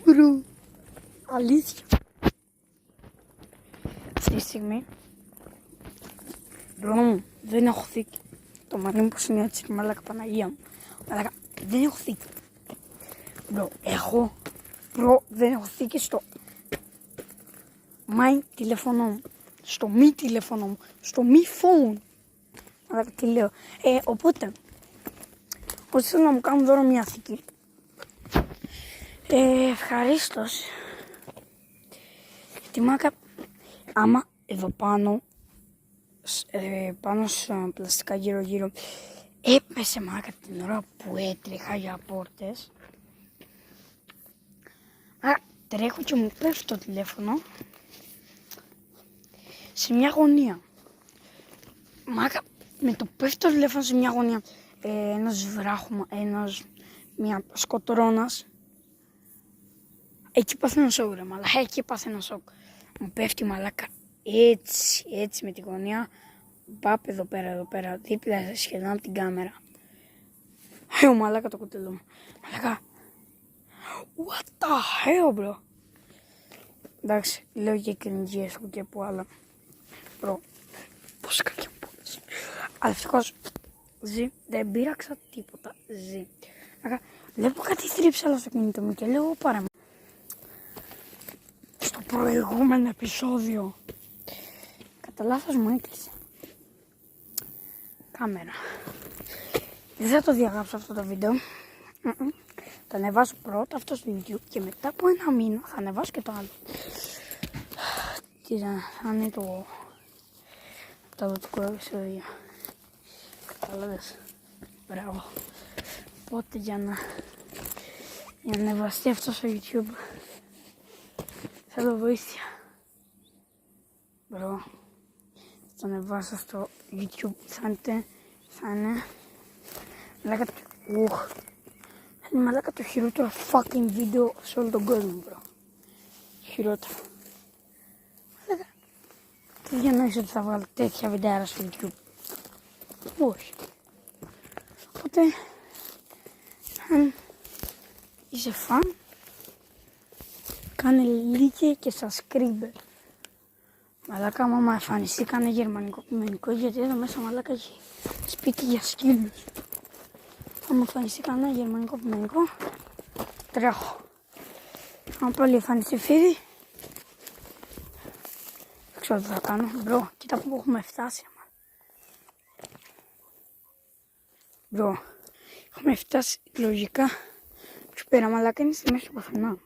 Μπρο. Αλήθεια. Αυτή τη στιγμή. Μπρο μου, δεν έχω θήκη. Το μαλλί μου πως είναι έτσι, μαλάκα Παναγία μου. Μαλάκα, δεν έχω θήκη. Μπρο, δεν έχω θήκη στο my τηλέφωνο μου. Στο μη τηλέφωνο μου. Στο μη phone. Μαλάκα, τι λέω. Οπότε, όσοι θέλουν να μου κάνουν δώρο μια θήκη, ευχαρίστως. Γιατί μάκα, άμα εδώ πάνω, πάνω στα πλαστικά γύρω-γύρω, έπεσε μάκα την ώρα που έτρεχα για πόρτες. Άρα τρέχω και μου πέφτει το τηλέφωνο σε μια γωνία. Μάκα, με το πέφτει το τηλέφωνο σε μια γωνία, ένας βράχου, μια σκοτωρώνας. Εκεί πάθει ένα σοκ ρε μαλάκα, εκεί πάθει ένα σοκ. Μου πέφτει μαλάκα έτσι με τη γωνία. Πάπ εδώ πέρα, δίπλα σχεδόν από την κάμερα. Ο μαλάκα το κουτελό μου. Μαλάκα. What the hell, bro. Εντάξει, λέω και κριντζίες και που άλλα. Bro, πώς κακιά πόδες. Αλλά ευτυχώς, δεν πήραξα τίποτα, Βλέπω κάτι θρύψαλα στο κινητό μου και λέω πάρε μου. Στο προηγούμενο επεισόδιο, κατά λάθος μου έκλεισε κάμερα. Δεν θα το διαγράψω αυτό το βίντεο. Θα ανεβάσω πρώτα αυτό στο YouTube και μετά από ένα μήνα θα ανεβάσω και το άλλο. Τι θα είναι το μεταδοτικό επεισόδιο. Κατάλαβες. Μπράβο. Οπότε για να ανεβαστεί αυτό στο YouTube θέλω βοήθεια. Μπρο. Θα το ανεβάσω στο YouTube. Θα είναι μαλάκα το χειρότερο fucking βίντεο σε όλο τον κόσμο, bro. Χειρότερο. Μαλάκα, τι διανοείς ότι θα βγάλω τέτοια βιντεάρα στο YouTube. Όχι. Οπότε, αν είσαι φαν, κάνε like και subscribe. Μαλάκα, άμα εμφανιστεί, κάνε γερμανικό ποιμενικό, γιατί εδώ μέσα μαλάκα έχει σπίτι για σκύλους. Αν εμφανιστεί κανένα γερμανικό ποιμενικό, τρέχω. Αν πάλι εμφανιστεί φίδι, δεν ξέρω τι θα κάνω. Μπρο, κοίτα που έχουμε φτάσει. Μπρο, έχουμε φτάσει λογικά. Του πέρα μαλάκα είναι στη μέση του πουθενά.